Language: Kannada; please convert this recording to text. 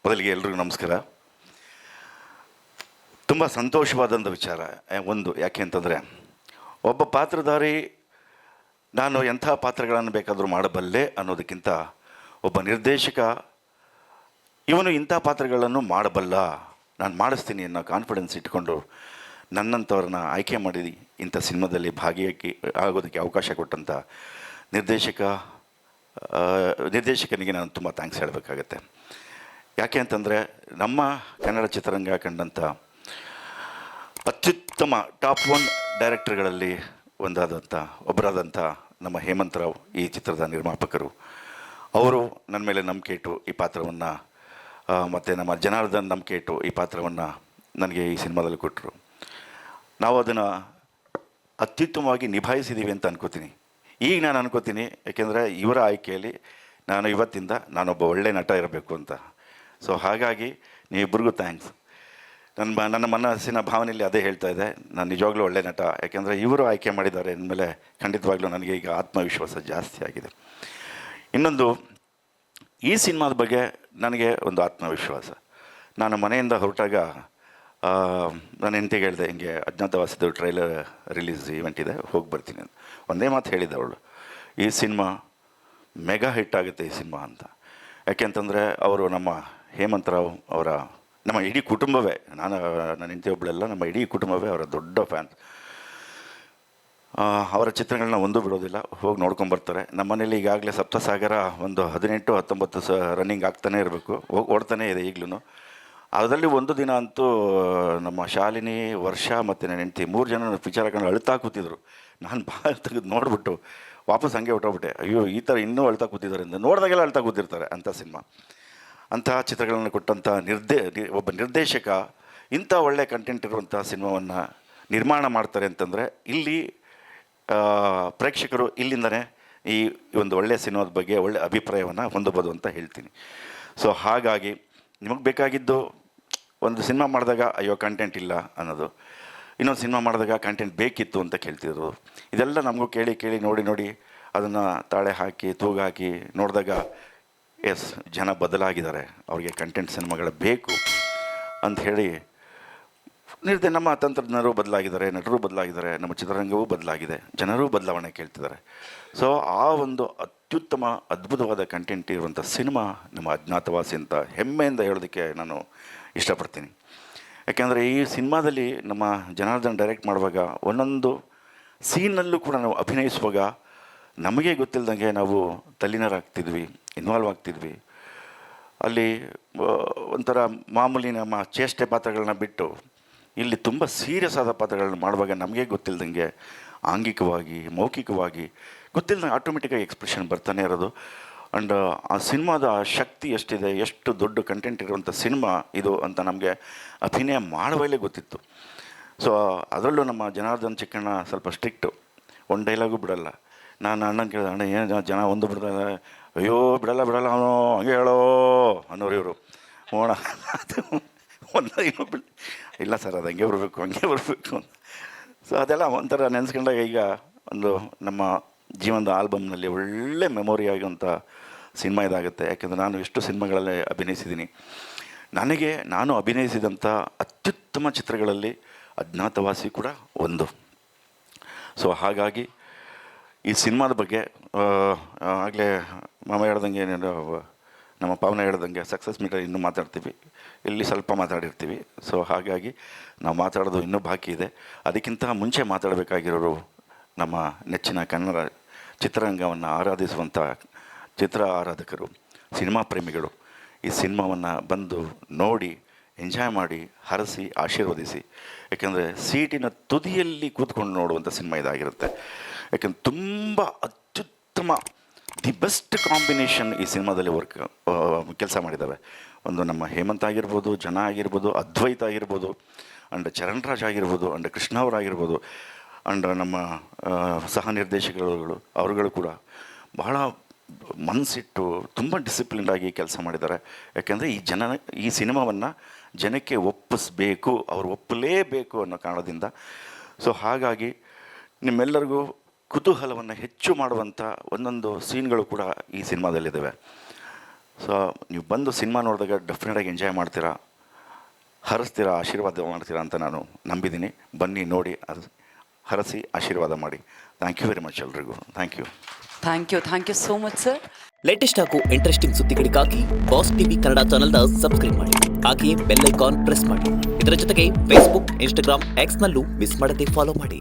ಮೊದಲಿಗೆ ಎಲ್ರಿಗೂ ನಮಸ್ಕಾರ. ತುಂಬ ಸಂತೋಷವಾದಂಥ ವಿಚಾರ ಒಂದು, ಯಾಕೆ ಅಂತಂದರೆ ಒಬ್ಬ ಪಾತ್ರಧಾರಿ ನಾನು ಎಂಥ ಪಾತ್ರಗಳನ್ನು ಬೇಕಾದರೂ ಮಾಡಬಲ್ಲೆ ಅನ್ನೋದಕ್ಕಿಂತ ಒಬ್ಬ ನಿರ್ದೇಶಕ ಇವನು ಇಂಥ ಪಾತ್ರಗಳನ್ನು ಮಾಡಬಲ್ಲ, ನಾನು ಮಾಡಿಸ್ತೀನಿ ಅನ್ನೋ ಕಾನ್ಫಿಡೆನ್ಸ್ ಇಟ್ಕೊಂಡು ನನ್ನಂಥವ್ರನ್ನ ಆಯ್ಕೆ ಮಾಡಿ ಇಂಥ ಸಿನಿಮಾದಲ್ಲಿ ಆಗೋದಕ್ಕೆ ಅವಕಾಶ ಕೊಟ್ಟಂಥ ನಿರ್ದೇಶಕನಿಗೆ ನಾನು ತುಂಬ ಥ್ಯಾಂಕ್ಸ್ ಹೇಳಬೇಕಾಗತ್ತೆ. ಯಾಕೆ ಅಂತಂದರೆ ನಮ್ಮ ಕನ್ನಡ ಚಿತ್ರರಂಗ ಕಂಡಂಥ ಅತ್ಯುತ್ತಮ ಟಾಪ್ 1 ಡೈರೆಕ್ಟರ್ಗಳಲ್ಲಿ ಒಬ್ಬರಾದಂಥ ನಮ್ಮ ಹೇಮಂತರಾವ್ ಈ ಚಿತ್ರದ ನಿರ್ಮಾಪಕರು. ಅವರು ನನ್ನ ಮೇಲೆ ನಂಬಿಕೆ ಇಟ್ಟು ಈ ಪಾತ್ರವನ್ನು ಮತ್ತು ನಮ್ಮ ಜನಾರ್ದನ್ ನಂಬಿಕೆ ಇಟ್ಟು ಈ ಪಾತ್ರವನ್ನು ನನಗೆ ಈ ಸಿನಿಮಾದಲ್ಲಿ ಕೊಟ್ಟರು. ನಾವು ಅದನ್ನು ಅತ್ಯುತ್ತಮವಾಗಿ ನಿಭಾಯಿಸಿದ್ದೀವಿ ಅಂತ ಅನ್ಕೋತೀನಿ. ಈಗ ನಾನು ಅನ್ಕೋತೀನಿ, ಯಾಕೆಂದರೆ ಇವರ ಆಯ್ಕೆಯಲ್ಲಿ ಇವತ್ತಿಂದ ನಾನೊಬ್ಬ ಒಳ್ಳೆ ನಟ ಇರಬೇಕು ಅಂತ. ಸೊ ಹಾಗಾಗಿ ನೀವಿಬ್ಬರಿಗೂ ಥ್ಯಾಂಕ್ಸ್. ನನ್ನ ಮನಸ್ಸಿನ ಭಾವನೆಯಲ್ಲಿ ಅದೇ ಹೇಳ್ತಾ ಇದೆ, ನಾನು ನಿಜವಾಗ್ಲೂ ಒಳ್ಳೆ ನಟ, ಯಾಕೆಂದರೆ ಇವರು ಆಯ್ಕೆ ಮಾಡಿದ್ದಾರೆ ಅಂದಮೇಲೆ ಖಂಡಿತವಾಗ್ಲೂ ನನಗೆ ಈಗ ಆತ್ಮವಿಶ್ವಾಸ ಜಾಸ್ತಿ ಆಗಿದೆ. ಇನ್ನೊಂದು, ಈ ಸಿನಿಮಾದ ಬಗ್ಗೆ ನನಗೆ ಒಂದು ಆತ್ಮವಿಶ್ವಾಸ. ನಾನು ಮನೆಯಿಂದ ಹೊರಟಾಗ ನಾನು ಹೆಂಡತಿಗೆ ಹೇಳಿದೆ, ಹಿಂಗೆ ಅಜ್ಞಾತವಾಸಿದು ಟ್ರೈಲರ್ ರಿಲೀಸ್ ಈವೆಂಟ್ ಇದೆ, ಹೋಗಿ ಬರ್ತೀನಿ ಅಂತ. ಒಂದೇ ಮಾತು ಹೇಳಿದ್ದೆ ಅವಳು, ಈ ಸಿನಿಮಾ ಮೆಗಾ ಹಿಟ್ ಆಗುತ್ತೆ ಈ ಸಿನಿಮಾ ಅಂತ. ಯಾಕೆಂತಂದರೆ ಅವರು ನಮ್ಮ ಹೇಮಂತರಾವ್ ನಮ್ಮ ಇಡೀ ಕುಟುಂಬವೇ, ನನ್ನ ಹೆಂಡತಿ ಒಬ್ಬಳೆಲ್ಲ, ನಮ್ಮ ಇಡೀ ಕುಟುಂಬವೇ ಅವರ ದೊಡ್ಡ ಫ್ಯಾನ್. ಅವರ ಚಿತ್ರಗಳನ್ನ ಒಂದೂ ಬಿಡೋದಿಲ್ಲ, ಹೋಗಿ ನೋಡ್ಕೊಂಬರ್ತಾರೆ. ನಮ್ಮ ಮನೇಲಿ ಈಗಾಗಲೇ ಸಪ್ತಸಾಗರ ಒಂದು 18-19 ರನ್ನಿಂಗ್ ಆಗ್ತಾನೆ ಇರಬೇಕು, ಓಡ್ತಾನೇ ಇದೆ ಈಗಲೂ. ಅದರಲ್ಲಿ ಒಂದು ದಿನ ಅಂತೂ ನಮ್ಮ ಶಾಲಿನಿ, ವರ್ಷ ಮತ್ತು ನನ್ನ ಹೆಂಡತಿ 3 ಜನ ಪಿಕ್ಚರ್ ಹಾಕೊಂಡು ಅಳ್ತಾ ಕೂತಿದ್ರು. ನಾನು ಭಾಳ ತೆಗೆದು ನೋಡಿಬಿಟ್ಟು ವಾಪಸ್ ಹಂಗೆ ಹೊಟ್ಟೋಗ್ಬಿಟ್ಟೆ. ಅಯ್ಯೋ, ಈ ಥರ ಇನ್ನೂ ಅಳ್ತಾ ಕೂತಿದ್ದಾರೆ ಅಂತ. ನೋಡಿದಾಗೆಲ್ಲ ಅಳ್ತಾ ಕೂತಿರ್ತಾರೆ ಅಂಥ ಸಿನಿಮಾ. ಅಂತಹ ಚಿತ್ರಗಳನ್ನು ಕೊಟ್ಟಂಥ ಒಬ್ಬ ನಿರ್ದೇಶಕ ಇಂಥ ಒಳ್ಳೆಯ ಕಂಟೆಂಟ್ ಇರುವಂಥ ಸಿನಿಮಾವನ್ನು ನಿರ್ಮಾಣ ಮಾಡ್ತಾರೆ ಅಂತಂದರೆ ಇಲ್ಲಿ ಪ್ರೇಕ್ಷಕರು ಇಲ್ಲಿಂದನೇ ಈ ಒಂದು ಒಳ್ಳೆಯ ಸಿನಿಮಾದ ಬಗ್ಗೆ ಒಳ್ಳೆಯ ಅಭಿಪ್ರಾಯವನ್ನು ಹೊಂದಬೋದು ಅಂತ ಹೇಳ್ತೀನಿ. ಸೊ ಹಾಗಾಗಿ ನಿಮಗೆ ಬೇಕಾಗಿದ್ದು ಒಂದು ಸಿನಿಮಾ ಮಾಡಿದಾಗ ಅಯ್ಯೋ ಕಂಟೆಂಟ್ ಇಲ್ಲ ಅನ್ನೋದು, ಇನ್ನೊಂದು ಸಿನಿಮಾ ಮಾಡಿದಾಗ ಕಂಟೆಂಟ್ ಬೇಕಿತ್ತು ಅಂತ ಕೇಳ್ತಿದ್ರು. ಇದೆಲ್ಲ ನಮಗೂ ಕೇಳಿ ನೋಡಿ ಅದನ್ನು ತಾಳೆ ಹಾಕಿ ತೂಗಾಕಿ ನೋಡಿದಾಗ ಎಸ್, ಜನ ಬದಲಾಗಿದ್ದಾರೆ, ಅವ್ರಿಗೆ ಕಂಟೆಂಟ್ ಸಿನಿಮಾಗಳು ಬೇಕು ಅಂತ ಹೇಳಿ ನಮ್ಮ ತಂತ್ರಜ್ಞರು ಬದಲಾಗಿದ್ದಾರೆ, ನಟರು ಬದಲಾಗಿದ್ದಾರೆ, ನಮ್ಮ ಚಿತ್ರರಂಗವೂ ಬದಲಾಗಿದೆ, ಜನರೂ ಬದಲಾವಣೆ ಕೇಳ್ತಿದ್ದಾರೆ. ಸೊ ಆ ಒಂದು ಅತ್ಯುತ್ತಮ ಅದ್ಭುತವಾದ ಕಂಟೆಂಟ್ ಇರುವಂಥ ಸಿನಿಮಾ ನಮ್ಮ ಅಜ್ಞಾತವಾಸಿ ಅಂತ ಹೆಮ್ಮೆಯಿಂದ ಹೇಳೋದಕ್ಕೆ ನಾನು ಇಷ್ಟಪಡ್ತೀನಿ. ಯಾಕೆಂದರೆ ಈ ಸಿನಿಮಾದಲ್ಲಿ ನಮ್ಮ ಜನಾರ್ದನ್ ಡೈರೆಕ್ಟ್ ಮಾಡುವಾಗ ಒಂದೊಂದು ಸೀನಲ್ಲೂ ಕೂಡ ನಾವು ಅಭಿನಯಿಸುವಾಗ ನಮಗೆ ಗೊತ್ತಿಲ್ಲದಂಗೆ ನಾವು ತಲ್ಲೀನರಾಗ್ತಿದ್ವಿ, ಇನ್ವಾಲ್ವ್ ಆಗ್ತಿದ್ವಿ. ಅಲ್ಲಿ ಒಂಥರ ಮಾಮೂಲಿ ನಮ್ಮ ಚೇಷ್ಟೆ ಪಾತ್ರಗಳನ್ನ ಬಿಟ್ಟು ಇಲ್ಲಿ ತುಂಬ ಸೀರಿಯಸ್ ಆದ ಪಾತ್ರಗಳನ್ನ ಮಾಡುವಾಗ ನಮಗೆ ಗೊತ್ತಿಲ್ಲದಂಗೆ ಆಂಗಿಕವಾಗಿ, ಮೌಖಿಕವಾಗಿ ಗೊತ್ತಿಲ್ಲದಂಗೆ ಆಟೋಮೆಟಿಕ್ಕಾಗಿ ಎಕ್ಸ್ಪ್ರೆಷನ್ ಬರ್ತಾನೆ ಇರೋದು. ಆ್ಯಂಡ್ ಆ ಸಿನಿಮಾದ ಶಕ್ತಿ ಎಷ್ಟಿದೆ, ಎಷ್ಟು ದೊಡ್ಡ ಕಂಟೆಂಟ್ ಇರುವಂಥ ಸಿನಿಮಾ ಇದು ಅಂತ ನಮಗೆ ಅಭಿನಯ ಮಾಡುವಾಗಲೇ ಗೊತ್ತಿತ್ತು. ಸೊ ಅದರಲ್ಲೂ ನಮ್ಮ ಜನಾರ್ದನ್ ಚಿಕ್ಕಣ್ಣ ಸ್ವಲ್ಪ ಸ್ಟ್ರಿಕ್ಟು, ಒಂದು ಡೈಲಾಗು ಬಿಡೋಲ್ಲ. ನಾನು ಅಣ್ಣನ ಕೇಳಿದೆ, ಅಣ್ಣ ಏನು ಜನ ಒಂದು ಬಿಡ್ತಾರೆ, ಅಯ್ಯೋ ಬಿಡಲ್ಲ ಅವನು ಹಂಗೆ ಹೇಳೋ ಅನ್ನೋರು ಇವರು. ಹೋಣ ಅದು ಒಂದು ಇಲ್ಲ ಸರ್, ಅದು ಹಂಗೆ ಬರಬೇಕು ಅಂತ. ಸೊ ಅದೆಲ್ಲ ಒಂಥರ ನೆನೆಸ್ಕೊಂಡಾಗ ಈಗ ಒಂದು ನಮ್ಮ ಜೀವನದ ಆಲ್ಬಮ್ನಲ್ಲಿ ಒಳ್ಳೆ ಮೆಮೊರಿ ಆಗುವಂಥ ಸಿನಿಮಾ ಇದಾಗುತ್ತೆ. ಯಾಕೆಂದರೆ ನಾನು ಎಷ್ಟು ಸಿನಿಮಾಗಳಲ್ಲಿ ಅಭಿನಯಿಸಿದ್ದೀನಿ. ನಾನು ಅಭಿನಯಿಸಿದಂಥ ಅತ್ಯುತ್ತಮ ಚಿತ್ರಗಳಲ್ಲಿ ಅಜ್ಞಾತವಾಸಿ ಕೂಡ ಒಂದು. ಸೊ ಹಾಗಾಗಿ ಈ ಸಿನಿಮಾದ ಬಗ್ಗೆ ಆಗಲೇ ಮಾಮ ಹೇಳ್ದಂಗೆ, ನಮ್ಮ ಪಾವನ ಹೇಳ್ದಂಗೆ ಸಕ್ಸಸ್ ಮೀಟರ್ ಇನ್ನೂ ಮಾತಾಡ್ತೀವಿ, ಇಲ್ಲಿ ಸ್ವಲ್ಪ ಮಾತಾಡಿರ್ತೀವಿ. ಸೊ ಹಾಗಾಗಿ ನಾವು ಮಾತಾಡೋದು ಇನ್ನೂ ಬಾಕಿ ಇದೆ. ಅದಕ್ಕಿಂತ ಮುಂಚೆ ಮಾತಾಡಬೇಕಾಗಿರೋರು ನಮ್ಮ ನೆಚ್ಚಿನ ಕನ್ನಡ ಚಿತ್ರರಂಗವನ್ನು ಆರಾಧಿಸುವಂಥ ಚಿತ್ರ ಆರಾಧಕರು, ಸಿನಿಮಾ ಪ್ರೇಮಿಗಳು. ಈ ಸಿನಿಮಾವನ್ನು ಬಂದು ನೋಡಿ, ಎಂಜಾಯ್ ಮಾಡಿ, ಹರಸಿ, ಆಶೀರ್ವದಿಸಿ. ಯಾಕೆಂದರೆ ಸೀಟಿನ ತುದಿಯಲ್ಲಿ ಕೂತ್ಕೊಂಡು ನೋಡುವಂಥ ಸಿನಿಮಾ ಇದಾಗಿರುತ್ತೆ. ಯಾಕೆಂದ್ರೆ ತುಂಬ ಅತ್ಯುತ್ತಮ ದಿ ಬೆಸ್ಟ್ ಕಾಂಬಿನೇಷನ್ ಈ ಸಿನಿಮಾದಲ್ಲಿ ಕೆಲಸ ಮಾಡಿದ್ದಾವೆ. ಒಂದು ನಮ್ಮ ಹೇಮಂತ್ ಆಗಿರ್ಬೋದು, ಜನ ಆಗಿರ್ಬೋದು, ಅದ್ವೈತ ಆಗಿರ್ಬೋದು, ಆ್ಯಂಡ್ ಚರಣ್ ರಾಜ್ ಆಗಿರ್ಬೋದು, ಆ್ಯಂಡ್ ಕೃಷ್ಣ ಅವರಾಗಿರ್ಬೋದು, ಆ್ಯಂಡ್ ನಮ್ಮ ಸಹ ನಿರ್ದೇಶಕರುಗಳು ಅವರುಗಳು ಕೂಡ ಬಹಳ ಮನಸ್ಸಿಟ್ಟು ತುಂಬ ಡಿಸಿಪ್ಲಿನ್ಡಾಗಿ ಕೆಲಸ ಮಾಡಿದ್ದಾರೆ. ಯಾಕೆಂದರೆ ಈ ಸಿನಿಮಾವನ್ನು ಜನಕ್ಕೆ ಒಪ್ಪಿಸ್ಬೇಕು, ಅವರು ಒಪ್ಪಲೇಬೇಕು ಅನ್ನೋ ಕಾರಣದಿಂದ. ಸೊ ಹಾಗಾಗಿ ನಿಮ್ಮೆಲ್ಲರಿಗೂ ಕುತೂಹಲವನ್ನು ಹೆಚ್ಚು ಮಾಡುವಂಥ ಒಂದೊಂದು ಸೀನ್ಗಳು ಕೂಡ ಈ ಸಿನಿಮಾದಲ್ಲಿದ್ದಾವೆ. ಸೊ ನೀವು ಬಂದು ಸಿನಿಮಾ ನೋಡಿದಾಗ ಡೆಫಿನೆಟಾಗಿ ಎಂಜಾಯ್ ಮಾಡ್ತೀರಾ, ಹರಿಸ್ತೀರಾ, ಆಶೀರ್ವಾದ ಮಾಡ್ತೀರಾ ಅಂತ ನಾನು ನಂಬಿದ್ದೀನಿ. ಬನ್ನಿ ನೋಡಿ, ಹರಸಿ ಆಶೀರ್ವಾದ ಮಾಡಿ. ಥ್ಯಾಂಕ್ ಯು ವೆರಿ ಮಚ್ ಎಲ್ರಿಗೂ. Thank you so much sir. Latest ಹಾಗೂ ಇಂಟ್ರೆಸ್ಟಿಂಗ್ ಸುದ್ದಿಗಳಿಗಾಗಿ ಬಾಸ್ ಟಿವಿ ಕನ್ನಡ ಚಾನೆಲ್ನ ಸಬ್ಸ್ಕ್ರೈಬ್ ಮಾಡಿ. ಹಾಗೆಯೇ ಬೆಲ್ ಐಕಾನ್ ಪ್ರೆಸ್ ಮಾಡಿ. ಇದರ ಜೊತೆಗೆ ಫೇಸ್ಬುಕ್, ಇನ್ಸ್ಟಾಗ್ರಾಮ್, ಎಕ್ಸ್ನಲ್ಲೂ ಮಿಸ್ ಮಾಡದೆ ಫಾಲೋ ಮಾಡಿ.